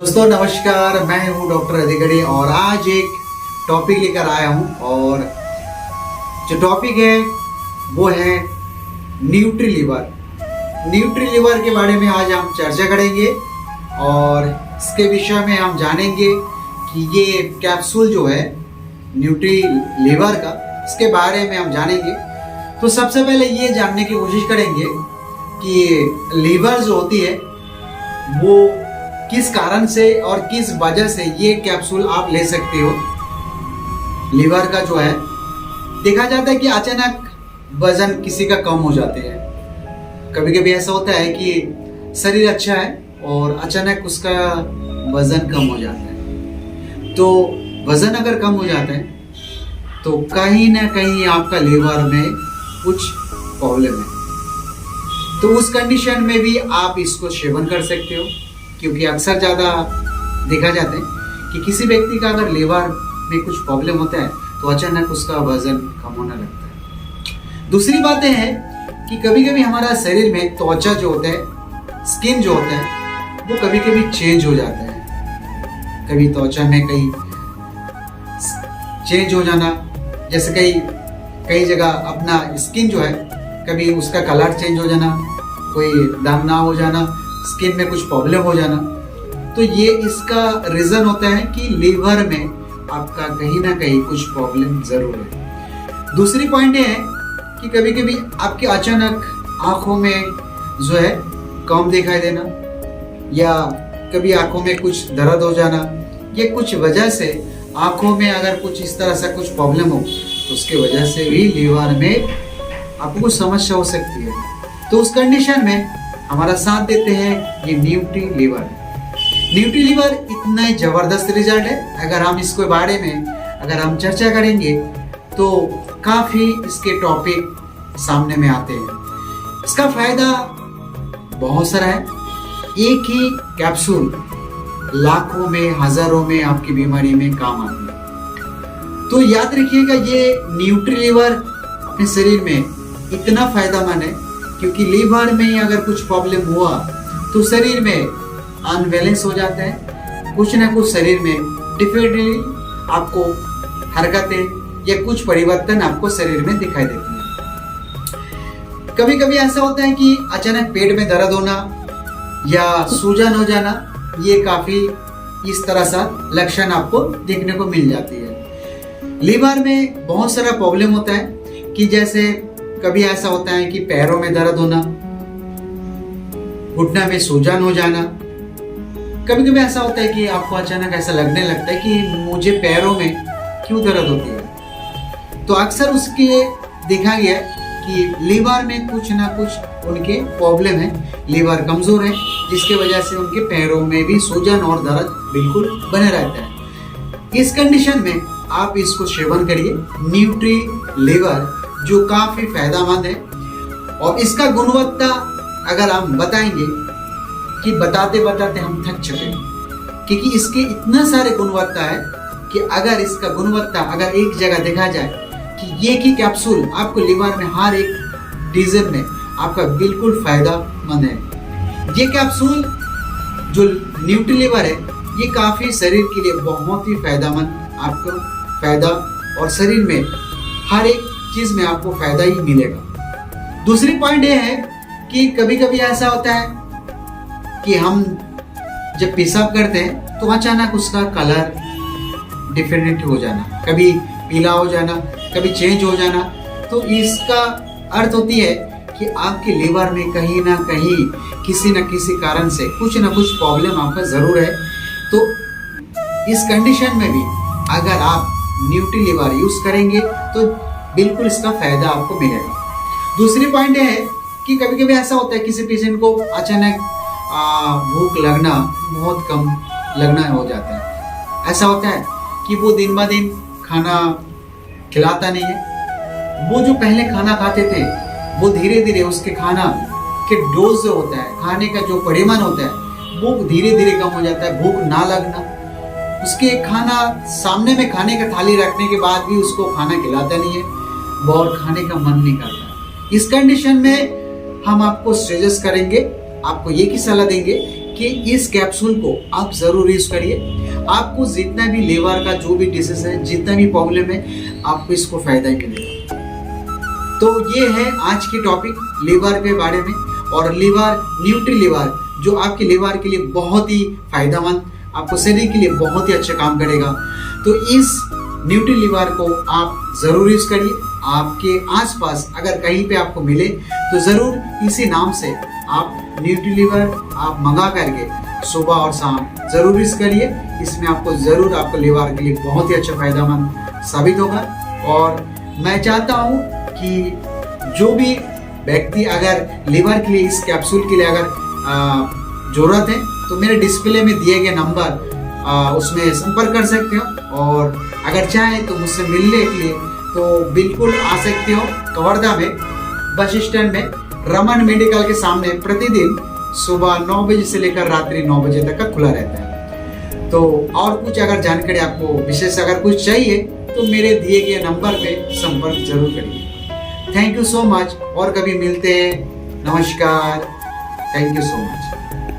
दोस्तों नमस्कार, मैं हूं डॉक्टर अधिकारी और आज एक टॉपिक लेकर आया हूं। और जो टॉपिक है वो है न्यूट्री लिवर। न्यूट्री लिवर के बारे में आज हम चर्चा करेंगे और इसके विषय में हम जानेंगे कि ये कैप्सूल जो है न्यूट्री लिवर का, इसके बारे में हम जानेंगे। तो सबसे पहले ये जानने की कोशिश करेंगे कि लिवर जो होती है वो किस कारण से और किस वजह से ये कैप्सूल आप ले सकते हो। लिवर का जो है देखा जाता है कि अचानक वजन किसी का कम हो जाते हैं। कभी कभी ऐसा होता है कि शरीर अच्छा है और अचानक उसका वजन कम हो जाता है। तो वजन अगर कम हो जाता है तो कहीं ना कहीं आपका लिवर में कुछ प्रॉब्लम है। तो उस कंडीशन में भी आप इसको सेवन कर सकते हो, क्योंकि अक्सर ज़्यादा देखा जाता है कि किसी व्यक्ति का अगर लिवर में कुछ प्रॉब्लम होता है तो अचानक उसका वजन कम होने लगता है। दूसरी बात है कि कभी कभी हमारा शरीर में त्वचा जो होता है, स्किन जो होता है, वो कभी कभी चेंज हो जाता है। कभी त्वचा में कहीं चेंज हो जाना, जैसे कई जगह अपना स्किन जो है कभी उसका कलर चेंज हो जाना, कोई दाग ना हो जाना, स्किन में कुछ प्रॉब्लम हो जाना, तो ये इसका रीज़न होता है कि लिवर में आपका कहीं ना कहीं कुछ प्रॉब्लम ज़रूर है। दूसरी पॉइंट ये है कि कभी कभी आपके अचानक आँखों में जो है कम दिखाई देना, या कभी आँखों में कुछ दर्द हो जाना, ये कुछ वजह से आँखों में अगर कुछ इस तरह से कुछ प्रॉब्लम हो तो उसके वजह से भी लिवर में आपको कुछ समस्या हो सकती है। तो उस कंडीशन में हमारा साथ देते हैं ये न्यूट्री लिवर। न्यूट्री लिवर इतना ही जबरदस्त रिजल्ट है। अगर हम इसके बारे में अगर हम चर्चा करेंगे तो काफ़ी इसके टॉपिक सामने में आते हैं। इसका फायदा बहुत सारा है। एक ही कैप्सूल लाखों में हजारों में आपकी बीमारी में काम आती है। तो याद रखिएगा, ये न्यूट्री लिवर अपने शरीर में इतना फायदेमंद है क्योंकि लिवर में अगर कुछ प्रॉब्लम हुआ तो शरीर में अनबैलेंस हो जाता है। कुछ ना कुछ शरीर में डिफरेंटली आपको हरकतें या कुछ परिवर्तन आपको शरीर में दिखाई देते हैं। कभी कभी ऐसा होता है कि अचानक पेट में दर्द होना या सूजन हो जाना, ये काफी इस तरह सा लक्षण आपको देखने को मिल जाती है। लिवर में बहुत सारा प्रॉब्लम होता है कि जैसे कभी ऐसा होता है कि पैरों में दर्द होना, घुटना में सूजन हो जाना। कभी कभी ऐसा होता है कि आपको अचानक ऐसा लगने लगता है कि मुझे पैरों में क्यों दर्द होती है। तो अक्सर उसके देखा गया कि लिवर में कुछ ना कुछ उनके प्रॉब्लम है, लिवर कमजोर है, जिसके वजह से उनके पैरों में भी सूजन और दर्द बिल्कुल बने रहता है। इस कंडीशन में आप इसको सेवन करिए, न्यूट्री लिवर, जो काफी फायदेमंद है। और इसका गुणवत्ता अगर हम बताएंगे कि बताते बताते हम थक चुके हैं, क्योंकि इसके इतना सारे गुणवत्ता है कि अगर इसका गुणवत्ता अगर एक जगह देखा जाए कि ये की कैप्सूल आपको लिवर में हर एक रीजन में आपका बिल्कुल फायदेमंद है। ये कैप्सूल जो न्यूट्री लिवर है ये काफी शरीर के लिए बहुत ही फायदेमंद आपको फायदा, और शरीर में हर एक चीज में आपको फायदा ही मिलेगा। दूसरी पॉइंट ये है कि कभी कभी ऐसा होता है कि हम जब पेशाब करते हैं तो अचानक उसका कलर डिफरेंट हो जाना, कभी पीला हो जाना, कभी चेंज हो जाना। तो इसका अर्थ होती है कि आपके लिवर में कहीं ना कहीं किसी न किसी कारण से कुछ ना कुछ प्रॉब्लम आपका जरूर है। तो इस कंडीशन में भी अगर आप न्यूट्री लिवर यूज करेंगे तो बिल्कुल इसका फायदा आपको मिलेगा। दूसरी पॉइंट यह है कि कभी कभी ऐसा होता है किसी पेशेंट को अचानक भूख लगना बहुत कम लगना हो जाता है। ऐसा होता है कि वो दिन ब दिन खाना खिलाता नहीं है। वो जो पहले खाना खाते थे वो धीरे धीरे उसके खाना के डोज जो होता है, खाने का जो परिमाण होता है वो धीरे धीरे कम हो जाता है। भूख ना लगना, उसके खाना सामने में खाने का थाली रखने के बाद भी उसको खाना खिलाता नहीं है, और खाने का मन नहीं करता। इस कंडीशन में हम आपको सजेस्ट करेंगे, आपको ये की सलाह देंगे कि कि इस कैप्सूल को आप जरूर यूज करिए। आपको जितना भी लीवर का जो भी डिसीज है, जितना भी प्रॉब्लम है, आपको इसको फायदा ही मिलेगा। तो ये है आज की टॉपिक लीवर के बारे में। और लीवर, न्यूट्री लीवर, जो आपके लीवर के लिए बहुत ही फायदेमंद, आपको शरीर के लिए बहुत ही अच्छा काम करेगा। तो इस न्यूट्री लीवर को आप जरूर यूज करिए। आपके आसपास अगर कहीं पे आपको मिले तो जरूर इसी नाम से आप न्यूट्री लीवर आप मंगा करके सुबह और शाम जरूर यूज करिए। इसमें आपको जरूर आपको लीवर के लिए बहुत ही अच्छा फायदेमंद साबित होगा। और मैं चाहता हूँ कि जो भी व्यक्ति अगर लीवर के लिए, इस कैप्सूल के लिए अगर जरूरत है तो मेरे डिस्प्ले में दिए गए नंबर उसमें संपर्क कर सकते हो। और अगर चाहे तो मुझसे मिलने के लिए तो बिल्कुल आ सकते हो। कवर्धा में बस स्टैंड में रमन मेडिकल के सामने प्रतिदिन सुबह 9 बजे से लेकर रात्रि 9 बजे तक का खुला रहता है। तो और कुछ अगर जानकारी आपको विशेष अगर कुछ चाहिए तो मेरे दिए गए नंबर पे संपर्क जरूर करिए। Thank you so much. और कभी मिलते हैं। नमस्कार। Thank you so much.